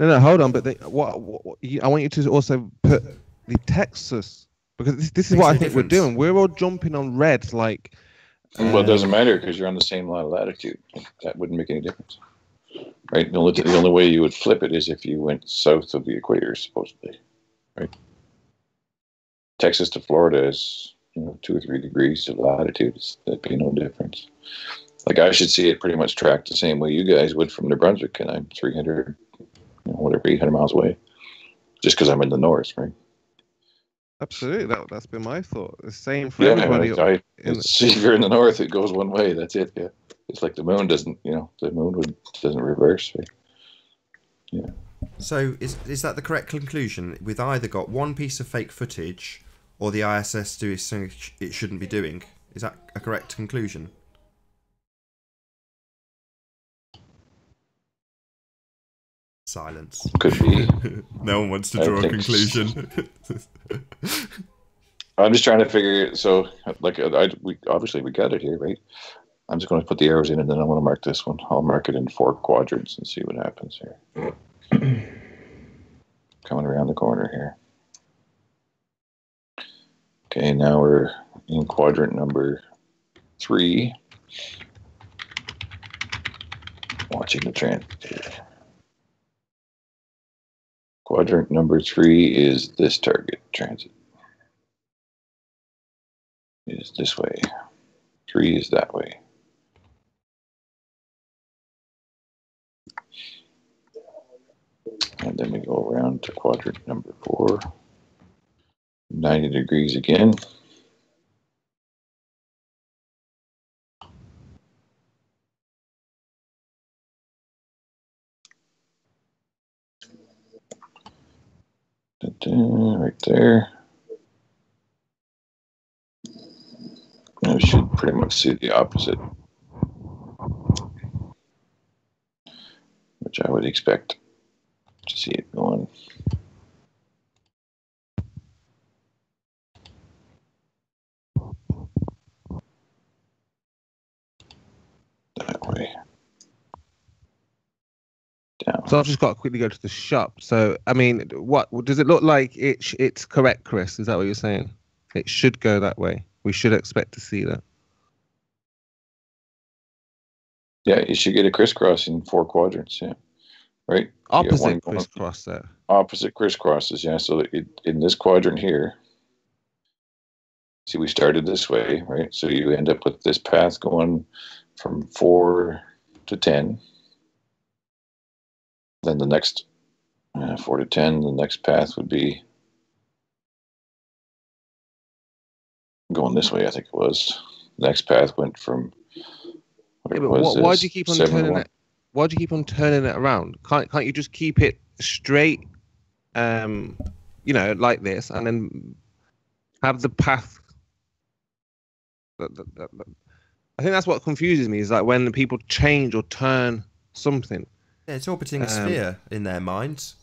No, hold on. But I want you to also put the Texas, because this is what I think we're doing. We're all jumping on Red like. Well, it doesn't matter because you're on the same latitude. That wouldn't make any difference, right? The only way you would flip it is if you went south of the equator, supposedly, right? Texas to Florida is 2 or 3 degrees of latitude. That'd be no difference. Like I should see it pretty much tracked the same way you guys would from New Brunswick, and I'm 300, 800 miles away, just because I'm in the north, right? Absolutely, that's been my thought. The same for everybody. If you're in the north, it goes one way. That's it. Yeah, it's like the moon doesn't. The moon doesn't reverse. Right? Yeah. So is that the correct conclusion? We've either got one piece of fake footage, or the ISS doing something it shouldn't be doing. Is that a correct conclusion? Silence. Could be. No one wants to draw a conclusion. I'm just trying to figure. So, we got it here, right? I'm just going to put the arrows in, and then I want to mark this one. I'll mark it in 4 quadrants and see what happens here. Coming around the corner here. Okay, now we're in quadrant number 3. Watching the transit. Quadrant number 3 is this target transit. It is this way. 3 is that way. And then we go around to quadrant number 4. 90 degrees again. Right there. I should pretty much see the opposite, which I would expect to see it going that way. Down. So I've just got to quickly go to the shop. So, I mean, what does it look like? It's correct, Chris? Is that what you're saying? It should go that way. We should expect to see that. Yeah, you should get a crisscross in 4 quadrants. Yeah, right. Opposite crisscross there. Opposite crisscrosses. Yeah. So in this quadrant here, see, we started this way, right? So you end up with this path going from 4 to 10. Then the next 4 to 10, the next path would be going this way, I think it was. The next path went from why do you keep on turning it? Why do you keep on turning it around? Can't you just keep it straight, like this, and then have the path? I think that's what confuses me. Is like when people change or turn something. Yeah, it's orbiting a sphere in their minds.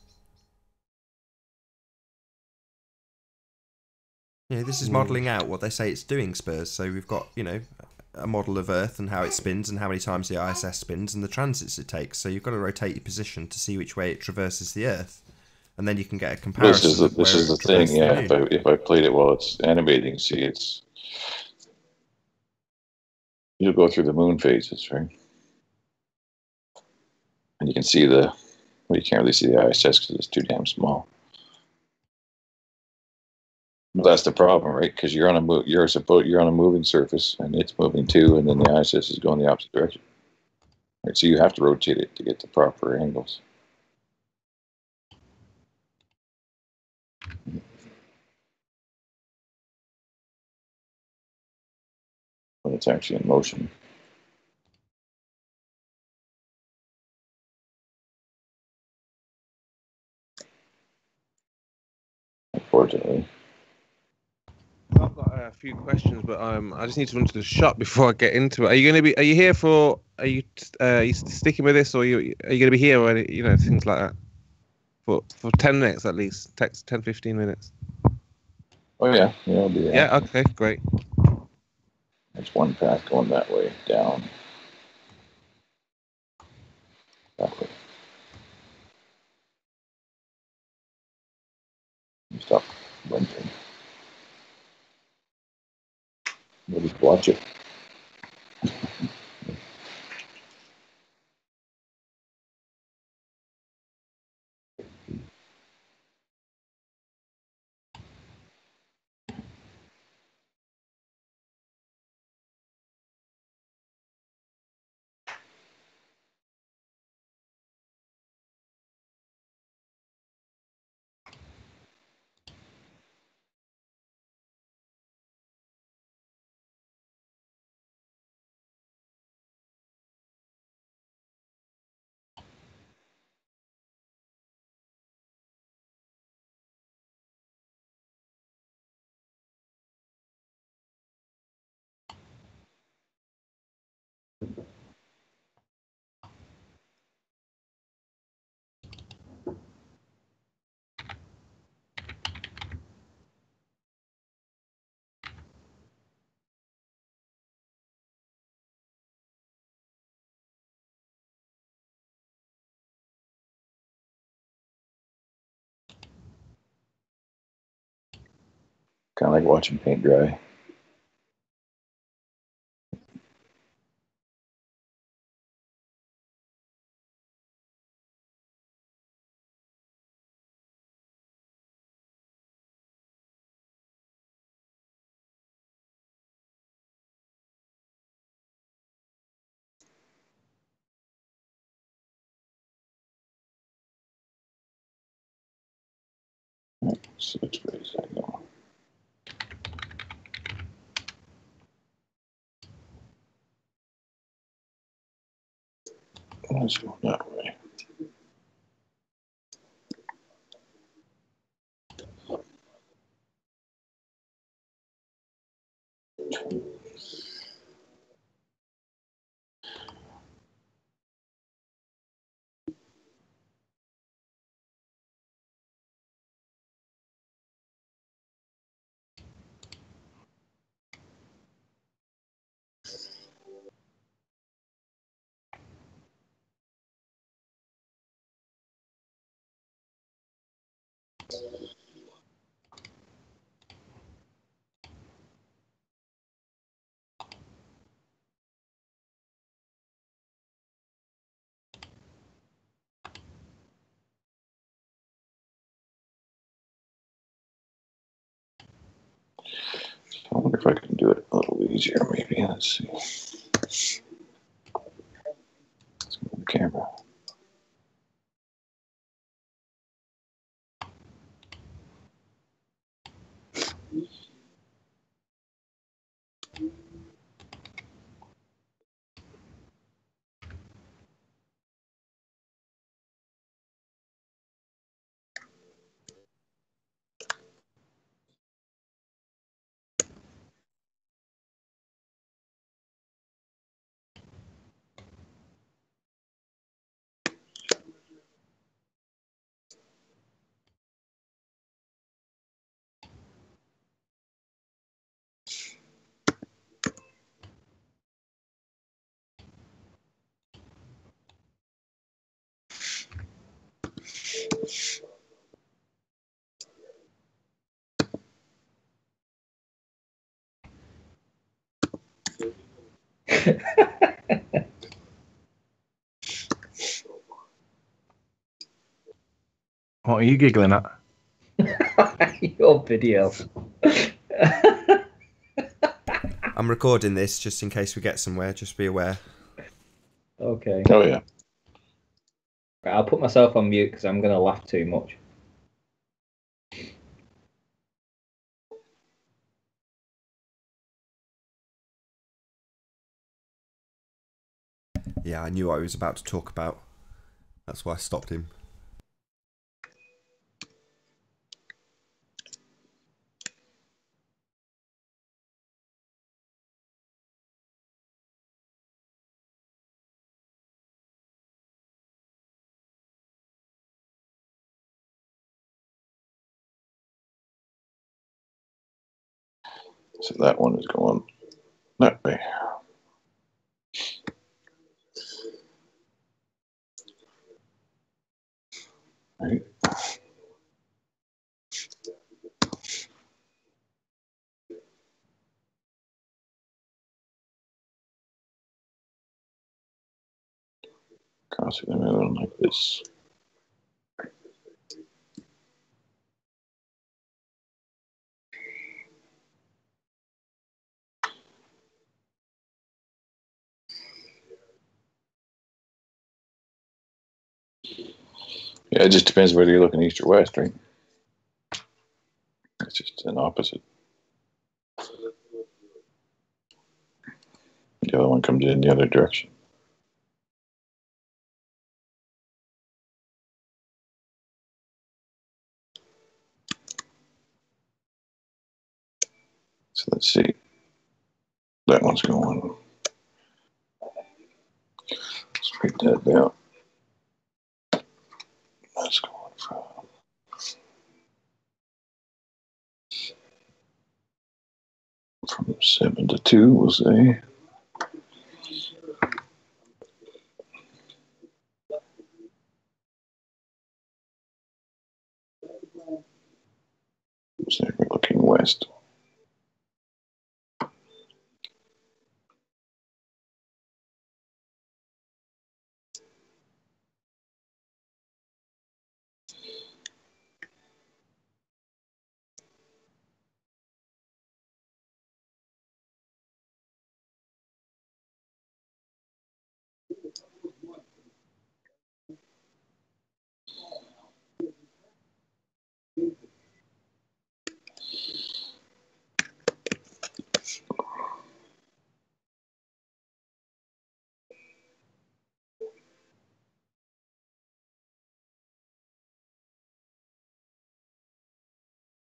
This is modelling out what they say it's doing, Spurs. So we've got, a model of Earth and how it spins and how many times the ISS spins and the transits it takes. So you've got to rotate your position to see which way it traverses the Earth. And then you can get a comparison. This is the thing, yeah. If I played it while it's animating, see, you'll go through the moon phases, right? And you can see you can't really see the ISS because it's too damn small. Well, that's the problem, right? Because you're on a moving surface, and it's moving too, and then the ISS is going the opposite direction. Right, so you have to rotate it to get the proper angles. But it's actually in motion. Fortunately. I've got a few questions, but I just need to run to the shop before I get into it. Are you here for? Are you sticking with this, or are you going to be here, or things like that? For 10 minutes at least, 10, 15 minutes. Oh yeah, I'll be there. Yeah. Okay. Great. There's one path going that way down. That way. Stop renting. We'll just watch it. Kind of like watching paint dry. So which way is that going? Let's go that way. I wonder if I can do it a little easier, maybe. Let's see. Let's move the camera. What are you giggling at? Your video. I'm recording this just in case we get somewhere. Just be aware. Okay. Oh yeah. Right, I'll put myself on mute because I'm going to laugh too much. Yeah, I knew what he was about to talk about. That's why I stopped him. So that one is going that way. Right. Crossing the middle like this. Yeah, it just depends whether you're looking east or west, right? It's just an opposite. The other one comes in the other direction. So let's see. That one's going. Let's write that down. That's going from 7 to 2, we'll say. So we're looking west.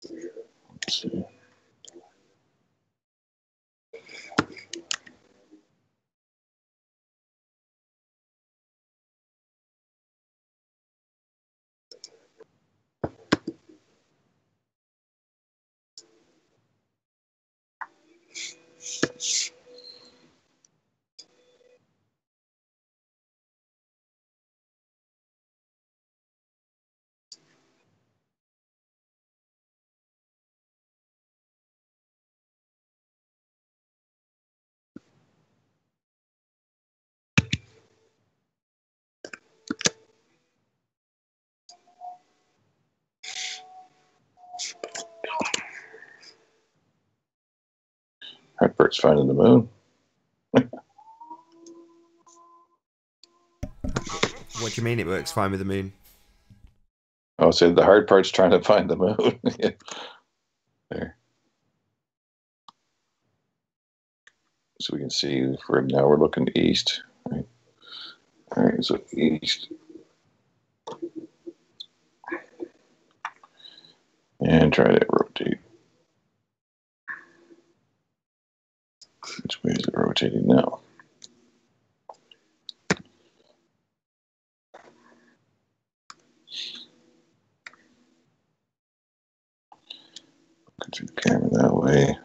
Let's see. Hartbert's finding the moon. What do you mean it works fine with the moon? Oh, so the hard part's trying to find the moon. Yeah. There. So we can see for now we're looking east. Right. All right, so east. And try to rotate. Which way is it rotating now? Looking through the camera that way.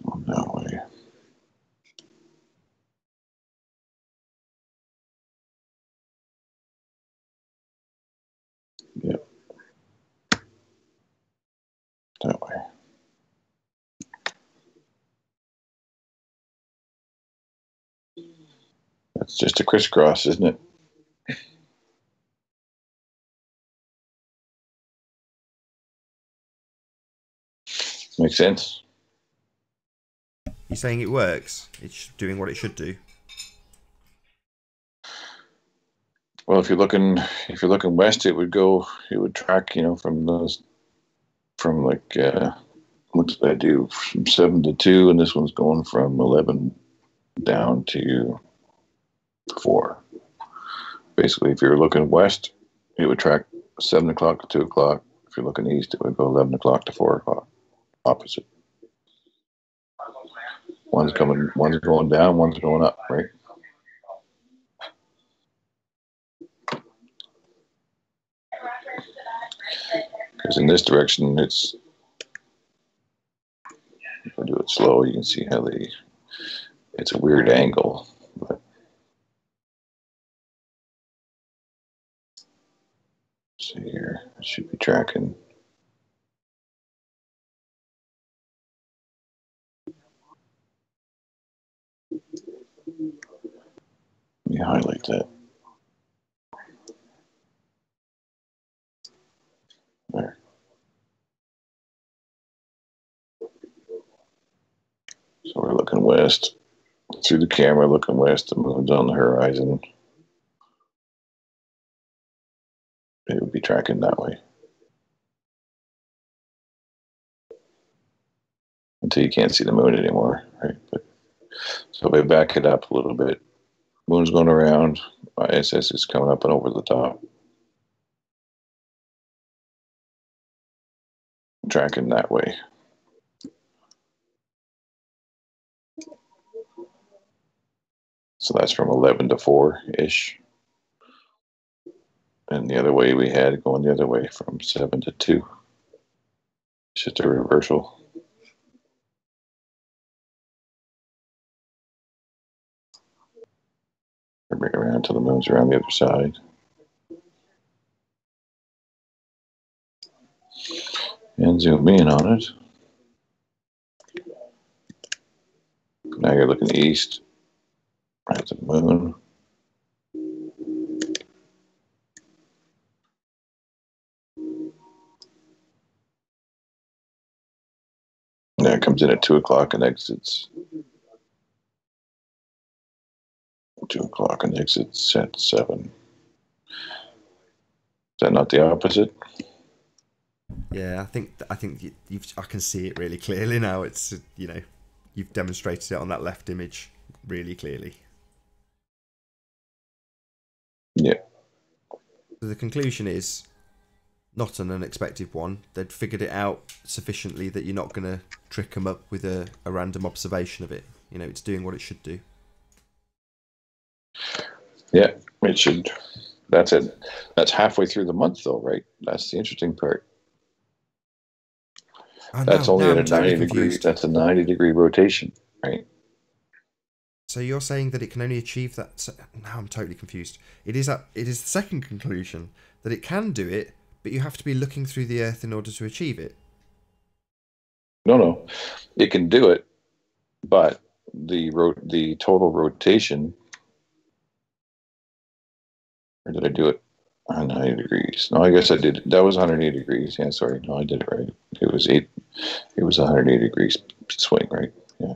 Going that way. Yep. That way. That's just a crisscross, isn't it? Makes sense. You're saying it works? It's doing what it should do. Well, if you're looking west, it would track, from those, from like what did I do, from 7 to 2, and this one's going from 11 down to 4. Basically, if you're looking west, it would track 7 o'clock to 2 o'clock. If you're looking east, it would go 11 o'clock to 4 o'clock. Opposite. One's going down, one's going up, right? Because in this direction, it's, if I do it slow, you can see how it's a weird angle. But see here, it should be tracking. Let me highlight that. There. So we're looking west. Through the camera, looking west, the moon's on the horizon. It would be tracking that way. Until you can't see the moon anymore, right? But, so if I back it up a little bit, moon's going around, ISS is coming up and over the top. Tracking that way. So that's from 11 to 4-ish. And the other way we had going the other way from 7 to 2. It's just a reversal. Bring it around till the moon's around the other side. And zoom in on it. Now you're looking east at the moon. Now it comes in at 2 o'clock and exits. 2 o'clock and exits at 7. Is that not the opposite? Yeah, I think I can see it really clearly now. It's, you know, you've demonstrated it on that left image really clearly. Yeah. So the conclusion is not an unexpected one. They'd figured it out sufficiently that you're not going to trick them up with a random observation of it. You know, it's doing what it should do. Yeah, it should. That's it. That's halfway through the month, though, right? That's the interesting part. That's only at a 90 degrees. That's a 90-degree rotation, right? So you're saying that it can only achieve that? So, now I'm totally confused. It is the second conclusion that it can do it, but you have to be looking through the Earth in order to achieve it. No, it can do it, but the total rotation. Or did I do it on 90 degrees? No, I guess I did. That was 180 degrees. Yeah, sorry. No, I did it right. It was 180 degrees swing, right? Yeah.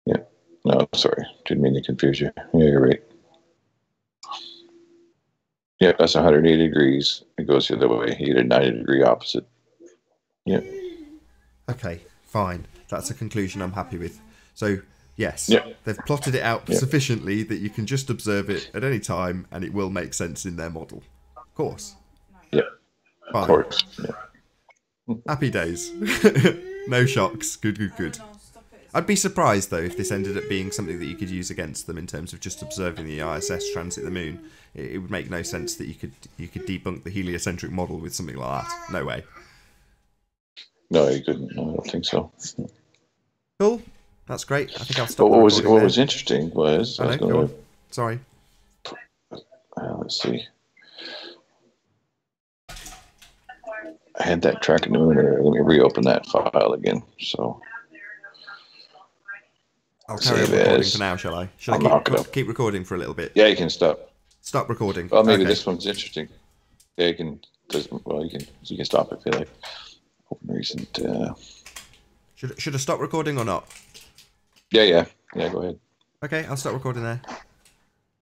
Yeah. No, sorry. Didn't mean to confuse you. Yeah, you're right. Yeah, that's 180 degrees. It goes the other way. You get a 90-degree opposite. Yeah. Okay, fine. That's a conclusion I'm happy with. So, yes, yeah. They've plotted it out sufficiently that you can just observe it at any time and it will make sense in their model. Of course. Yeah. Fine. Of course. Yeah. Happy days. No shocks. Good. I'd be surprised, though, if this ended up being something that you could use against them in terms of just observing the ISS transit the moon. It would make no sense that you could debunk the heliocentric model with something like that. No way. No, you couldn't. No, I don't think so. Cool. That's great. I think I'll stop. But what was interesting was... Go on. Sorry. Let's see. I had that tracking the moon. Let me reopen that file again. So... I'll carry on recording for now, shall I? Shall I keep recording for a little bit? Yeah, you can stop. Stop recording. Well, maybe this one's interesting. Yeah, you can stop if you like. Open recent. Should I stop recording or not? Yeah. Go ahead. Okay, I'll stop recording there.